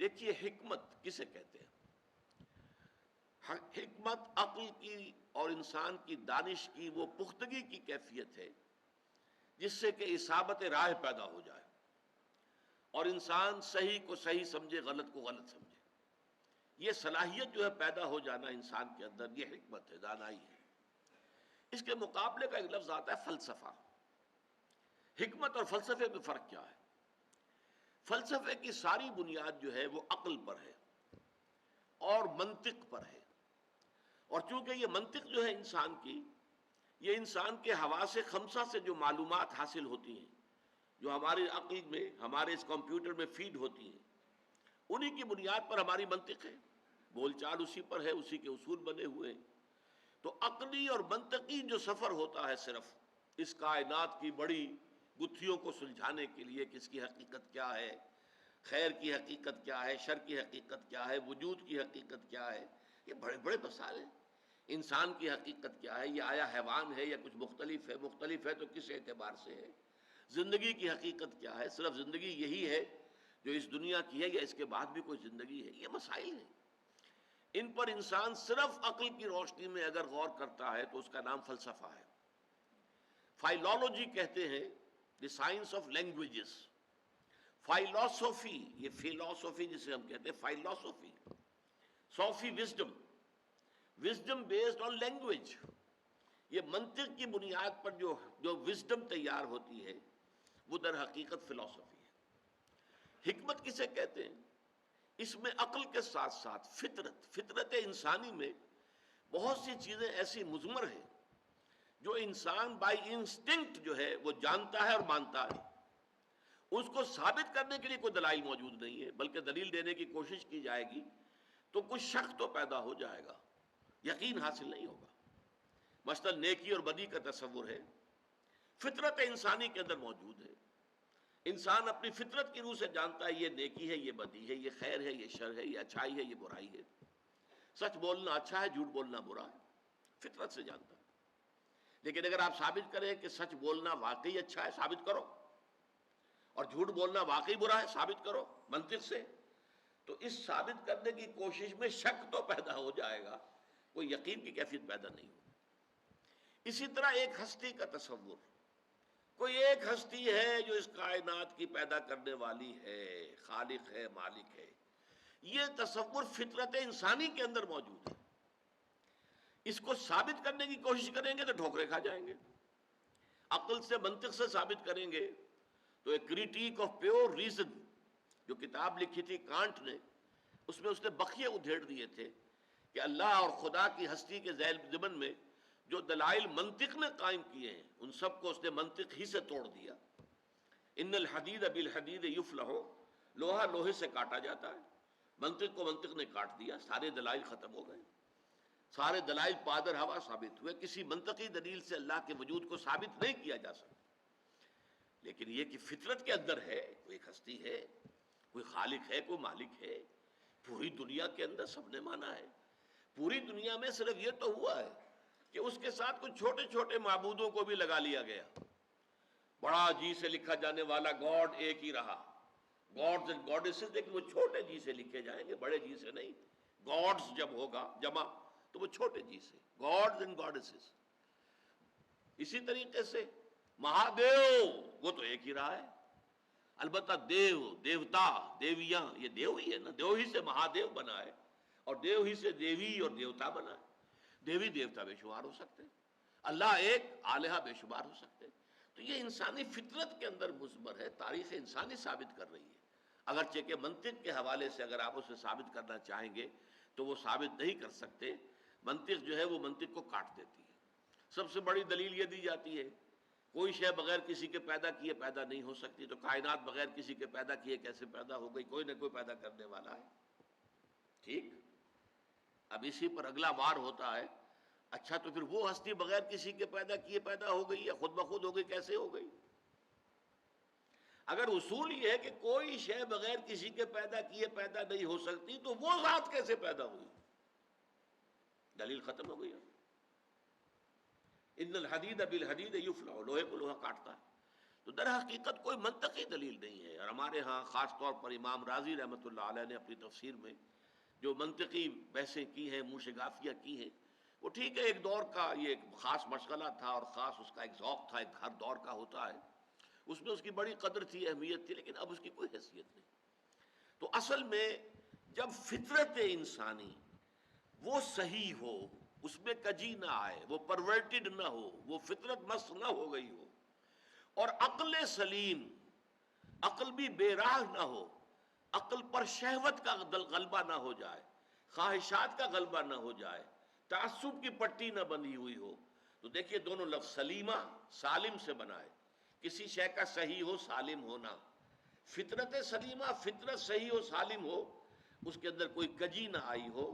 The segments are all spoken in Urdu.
دیکھیے حکمت کسے کہتے ہیں؟ حکمت عقل کی اور انسان کی دانش کی وہ پختگی کی کیفیت ہے جس سے کہ اصابت راہ پیدا ہو جائے اور انسان صحیح کو صحیح سمجھے، غلط کو غلط سمجھے۔ یہ صلاحیت جو ہے پیدا ہو جانا انسان کے اندر، یہ حکمت ہے، دانائی ہے۔ اس کے مقابلے کا ایک لفظ آتا ہے فلسفہ۔ حکمت اور فلسفے میں فرق کیا ہے؟ فلسفے کی ساری بنیاد جو ہے وہ عقل پر ہے اور منطق پر ہے، اور چونکہ یہ منطق جو ہے انسان کی، یہ انسان کے حواس خمسہ سے جو معلومات حاصل ہوتی ہیں، جو ہماری عقل میں، ہمارے اس کمپیوٹر میں فیڈ ہوتی ہیں، انہی کی بنیاد پر ہماری منطق ہے، بول چال اسی پر ہے، اسی کے اصول بنے ہوئے ہیں۔ تو عقلی اور منطقی جو سفر ہوتا ہے صرف اس کائنات کی بڑی گتھیوں کو سلجھانے کے لیے کہ اس کی حقیقت کیا ہے، خیر کی حقیقت کیا ہے، شر کی حقیقت کیا ہے، وجود کی حقیقت کیا ہے، یہ بڑے بڑے مسائل ہیں۔ انسان کی حقیقت کیا ہے، یہ آیا حیوان ہے یا کچھ مختلف ہے، مختلف ہے تو کس اعتبار سے ہے، زندگی کی حقیقت کیا ہے، صرف زندگی یہی ہے جو اس دنیا کی ہے یا اس کے بعد بھی کوئی زندگی ہے، یہ مسائل ہیں۔ ان پر انسان صرف عقل کی روشنی میں اگر غور کرتا ہے تو اس کا نام فلسفہ ہے۔ فائلولوجی کہتے ہیں the science of languages, philosophy, یہ فلاسفی جسے ہم کہتے ہیں، philosophy, sophy wisdom, wisdom based on language, یہ منطق کی بنیاد پر جو وزڈم تیار ہوتی ہے وہ در حقیقت فلاسفی ہے۔ حکمت کسے کہتے ہیں؟ اس میں عقل کے ساتھ ساتھ فطرت انسانی میں بہت سی چیزیں ایسی مضمر ہیں جو انسان بائی انسٹنکٹ جو ہے وہ جانتا ہے اور مانتا ہے۔ اس کو ثابت کرنے کے لیے کوئی دلائل موجود نہیں ہے، بلکہ دلیل دینے کی کوشش کی جائے گی تو کچھ شک تو پیدا ہو جائے گا، یقین حاصل نہیں ہوگا۔ مثلا نیکی اور بدی کا تصور ہے، فطرت انسانی کے اندر موجود ہے۔ انسان اپنی فطرت کی روح سے جانتا ہے یہ نیکی ہے، یہ بدی ہے، یہ خیر ہے، یہ شر ہے، یہ اچھائی ہے، یہ برائی ہے، سچ بولنا اچھا ہے، جھوٹ بولنا برا ہے، فطرت سے جانتا ہے۔ لیکن اگر آپ ثابت کریں کہ سچ بولنا واقعی اچھا ہے، ثابت کرو، اور جھوٹ بولنا واقعی برا ہے، ثابت کرو منطق سے، تو اس ثابت کرنے کی کوشش میں شک تو پیدا ہو جائے گا، کوئی یقین کی کیفیت پیدا نہیں ہوگی۔ اسی طرح ایک ہستی کا تصور، کوئی ایک ہستی ہے جو اس کائنات کی پیدا کرنے والی ہے، خالق ہے، مالک ہے، یہ تصور فطرت انسانی کے اندر موجود ہے۔ اس کو ثابت کرنے کی کوشش کریں گے تو ٹھوکرے کھا جائیں گے۔ عقل سے، منطق سے ثابت کریں گے تو ایک کریٹیک آف پیور ریزن جو کتاب لکھی تھی کانٹ نے، اس میں اس نے بخیے ادھیڑ دیے تھے کہ اللہ اور خدا کی ہستی کے ضمن میں جو دلائل منطق نے قائم کیے ہیں ان سب کو اس نے منطق ہی سے توڑ دیا۔ ان الحدید بالحدید یفلح، لوہا لوہے سے کاٹا جاتا ہے، منطق کو منطق نے کاٹ دیا، سارے دلائل ختم ہو گئے، سارے دلائل پادر ہوا ثابت ہوئے، کسی منطقی دلیل سے اللہ کے وجود کو ثابت نہیں کیا جا سکتا۔ لیکن یہ کہ فطرت کے اندر ہے، کوئی ایک ہستی ہے، کوئی خالق ہے، کوئی مالک ہے، پوری دنیا کے اندر سب نے مانا ہے۔ پوری دنیا میں صرف یہ تو ہوا ہے کہ اس کے ساتھ کچھ چھوٹے چھوٹے معبودوں کو بھی لگا لیا گیا۔ بڑا جی سے لکھا جانے والا گاڈ ایک ہی رہا، گاڈز اینڈ گاڈیسز، لیکن وہ چھوٹے جی سے لکھے جائیں گے، بڑے جی سے نہیں۔ گاڈز جب ہوگا جمع تو وہ چھوٹے جی سے، گاڈز اینڈ گاڈیسز۔ اسی طریقے سے مہادیو، وہ تو ایک ہی رہا ہے۔ البتہ دیو، دیوتا، دیویاں، یہ دیو ہی ہے نا، دیو ہی سے مہادیو بنا ہے، اور دیو ہی سے دیوی اور دیوتا بنا ہے۔ دیوی دیوتا بے شمار ہو سکتے ہیں، اللہ ایک، الہہ بے شمار ہو سکتے ہیں۔ تو یہ انسانی فطرت کے اندر مضمر ہے، تاریخ انسانی ثابت کر رہی ہے۔ اگرچہ کہ منطق کے حوالے سے اگر آپ اسے ثابت کرنا چاہیں گے تو وہ ثابت نہیں کر سکتے، منطق جو ہے وہ منطق کو کاٹ دیتی ہے۔ سب سے بڑی دلیل یہ دی جاتی ہے کوئی شے بغیر کسی کے پیدا کیے پیدا نہیں ہو سکتی، تو کائنات بغیر کسی کے پیدا کیے کیسے پیدا ہو گئی؟ کوئی نہ کوئی پیدا کرنے والا ہے۔ ٹھیک، اب اسی پر اگلا وار ہوتا ہے، اچھا تو پھر وہ ہستی بغیر کسی کے پیدا کیے پیدا ہو گئی یا خود بخود ہو گئی؟ کیسے ہو گئی؟ اگر اصول یہ ہے کہ کوئی شے بغیر کسی کے پیدا کیے پیدا نہیں ہو سکتی تو وہ ذات کیسے پیدا ہوئی؟ دلیل ختم ہو گئی۔ ان الحدید بالحدید یفلح، لوہے کو لوہا کاٹتا ہے۔ تو در حقیقت کوئی منطقی دلیل نہیں ہے. اور ہمارے ہاں خاص طور پر امام راضی رحمۃ اللہ علیہ نے اپنی تفسیر میں جو منطقی بحثیں کی ہیں، موشگافیہ کی ہیں، وہ ٹھیک ہے، ایک دور کا یہ ایک خاص مشغلہ تھا اور خاص اس کا ایک ذوق تھا، ایک ہر دور کا ہوتا ہے، اس میں اس کی بڑی قدر تھی، اہمیت تھی، لیکن اب اس کی کوئی حیثیت نہیں. تو اصل میں جب فطرت انسانی وہ صحیح ہو، اس میں کجی نہ آئے، وہ پرورٹڈ نہ ہو، وہ فطرت مست نہ ہو گئی ہو، اور عقل سلیم، عقل بھی بے راہ نہ ہو، عقل پر شہوت کا غلبہ نہ ہو جائے، خواہشات کا غلبہ نہ ہو جائے، تعصب کی پٹی نہ بندھی ہوئی ہو، تو دیکھیے دونوں لفظ سلیمہ سالم سے بنا ہے. کسی شے کا صحیح ہو، سالم ہونا، فطرت سلیمہ، فطرت صحیح ہو، سالم ہو، اس کے اندر کوئی کجی نہ آئی ہو،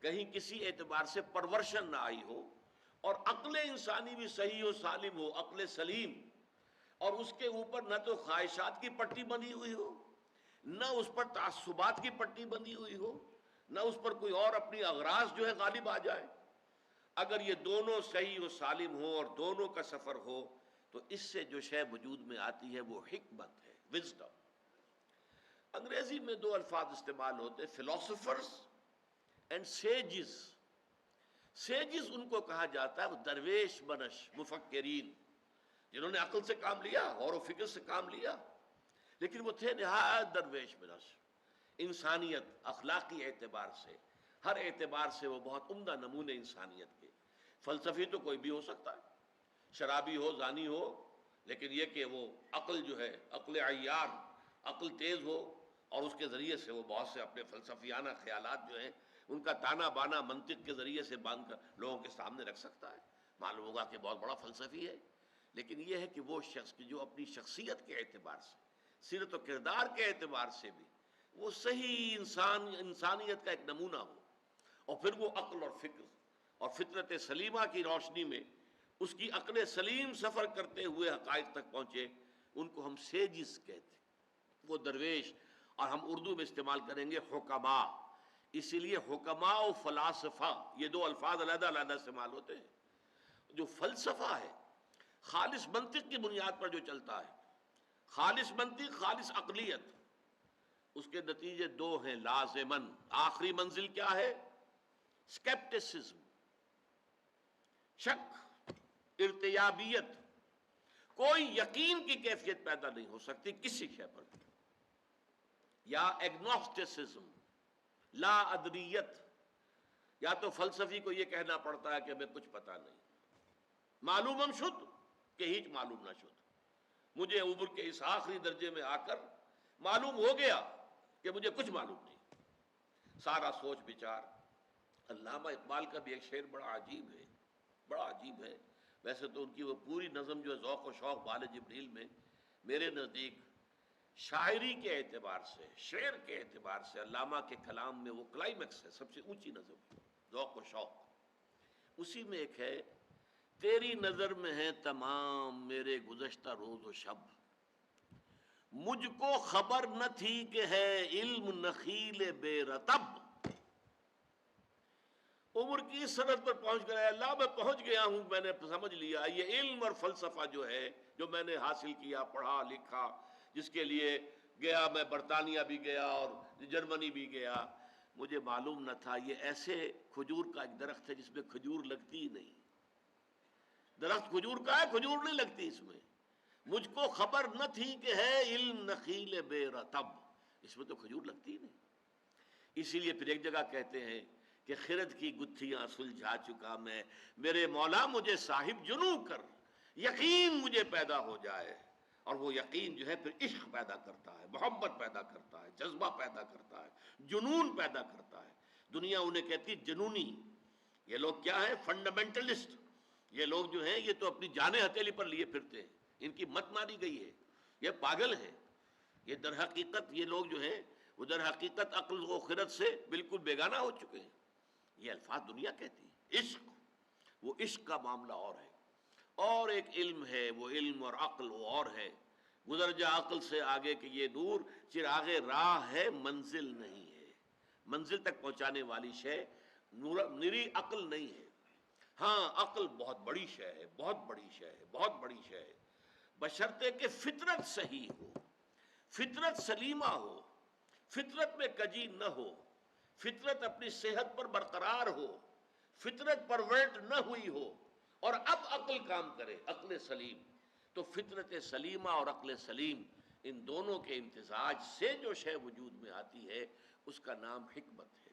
کہیں کسی اعتبار سے پرورشن نہ آئی ہو، اور عقل انسانی بھی صحیح ہو، سالم ہو، عقل سلیم، اور اس کے اوپر نہ تو خواہشات کی پٹی بندھی ہوئی ہو، نہ اس پر تعصبات کی پٹی بندھی ہوئی ہو، نہ اس پر کوئی اور اپنی اغراض جو ہے غالب آ جائے. اگر یہ دونوں صحیح و سالم ہو اور دونوں کا سفر ہو تو اس سے جو شے وجود میں آتی ہے وہ حکمت ہے، وزڈم. انگریزی میں دو الفاظ استعمال ہوتے ہیں، فلاسفرز اینڈ سیجز. سیجز ان کو کہا جاتا ہے وہ درویش بنش مفکرین، جنہوں نے عقل سے کام لیا، غور و فکر سے کام لیا، لیکن وہ تھے نہایت درویش بنش. انسانیت، اخلاقی اعتبار سے، ہر اعتبار سے وہ بہت عمدہ نمونے انسانیت کے. فلسفی تو کوئی بھی ہو سکتا ہے، شرابی ہو، زانی ہو، لیکن یہ کہ وہ عقل جو ہے، عقل عیار، عقل تیز ہو، اور اس کے ذریعے سے وہ بہت سے اپنے فلسفیانہ خیالات جو ہیں ان کا تانا بانا منطق کے ذریعے سے باندھ کر لوگوں کے سامنے رکھ سکتا ہے، معلوم ہوگا کہ بہت بڑا فلسفی ہے. لیکن یہ ہے کہ وہ شخص کی جو اپنی شخصیت کے اعتبار سے، سیرت و کردار کے اعتبار سے بھی وہ صحیح انسانیت کا ایک نمونہ ہو، اور پھر وہ عقل اور فکر اور فطرت سلیمہ کی روشنی میں اس کی عقل سلیم سفر کرتے ہوئے حقائق تک پہنچے، ان کو ہم سیجز کہتے ہیں، وہ درویش. اور ہم اردو میں استعمال کریں گے حکما. اسی لیے حکما و فلاسفہ یہ دو الفاظ علیحدہ علیحدہ استعمال ہوتے ہیں. جو فلسفہ ہے خالص منطق کی بنیاد پر جو چلتا ہے، خالص منطق، خالص عقلیت، اس کے نتیجے دو ہیں لازماً. آخری منزل کیا ہے؟ اسکیپٹسزم، شک، ارتیابیت. کوئی یقین کی کیفیت پیدا نہیں ہو سکتی کسی شے پر. یا ایگنوسٹسزم، لا ادریت. یا تو فلسفی کو یہ کہنا پڑتا ہے کہ ہمیں کچھ پتا نہیں، معلوم ہم شد کہ ہیچ معلوم نہ شد. مجھے عمر کے اس آخری درجے میں آ کر معلوم ہو گیا کہ مجھے کچھ معلوم نہیں. سارا سوچ بچار. علامہ اقبال کا بھی ایک شعر بڑا عجیب ہے، بڑا عجیب ہے. ویسے تو ان کی وہ پوری نظم جو ہے ذوق و شوق بال جبریل میں، میرے نزدیک شاعری کے اعتبار سے، شعر کے اعتبار سے علامہ کے کلام میں وہ کلائمیکس ہے، سب سے اونچی نظم، ذوق و شوق. اسی میں ایک ہے، تیری نظر میں ہے تمام میرے گزشتہ روز و شب، مجھ کو خبر نہ تھی کہ ہے علم نخیل بے رطب. عمر کی اس سرحد پر پہنچ گیا، اللہ میں پہنچ گیا ہوں، میں نے سمجھ لیا یہ علم اور فلسفہ جو ہے، جو میں نے حاصل کیا، پڑھا لکھا، جس کے لیے گیا، میں برطانیہ بھی گیا اور جرمنی بھی گیا، مجھے معلوم نہ تھا یہ ایسے کھجور کا ایک درخت ہے جس میں کھجور لگتی ہی نہیں. درخت کھجور کا ہے، کھجور نہیں لگتی اس میں. مجھ کو خبر نہ تھی کہ ہے علم نخیل بے رطب، اس میں تو کھجور لگتی ہی نہیں. اسی لیے پھر ایک جگہ کہتے ہیں کہ خرد کی گتھیاں سلجھا چکا میں، میرے مولا مجھے صاحب جنوں کر، یقین مجھے پیدا ہو جائے. اور وہ یقین جو ہے پھر عشق پیدا کرتا ہے، محبت پیدا کرتا ہے، جذبہ پیدا کرتا ہے، جنون پیدا کرتا ہے. دنیا انہیں کہتی جنونی. یہ لوگ کیا ہے؟ فنڈامنٹلسٹ. یہ لوگ جو ہیں یہ تو اپنی جانیں ہتھیلی پر لیے پھرتے ہیں، ان کی مت ماری گئی ہے، یہ پاگل ہیں. یہ در حقیقت یہ لوگ جو ہیں وہ در حقیقت عقل و خرد سے بالکل بیگانہ ہو چکے ہیں. یہ الفاظ دنیا کہتی ہے. عشق، وہ عشق کا معاملہ اور ہے، اور ایک علم ہے، وہ علم اور عقل وہ اور ہے. گزر جا عقل سے آگے کہ یہ نور چراغ راہ ہے، منزل نہیں ہے. منزل تک پہنچانے والی شے نری عقل نہیں ہے. ہاں عقل بہت بڑی شے ہے، بہت بڑی شے ہے، بہت بڑی شے ہے. بشرطے کہ فطرت صحیح ہو، فطرت سلیمہ ہو، فطرت میں کجی نہ ہو، فطرت اپنی صحت پر برقرار ہو، فطرت پرورٹ نہ ہوئی ہو، اور اب عقل کام کرے، عقل سلیم. تو فطرت سلیمہ اور عقل سلیم، ان دونوں کے امتزاج سے جو شے وجود میں آتی ہے اس کا نام حکمت ہے.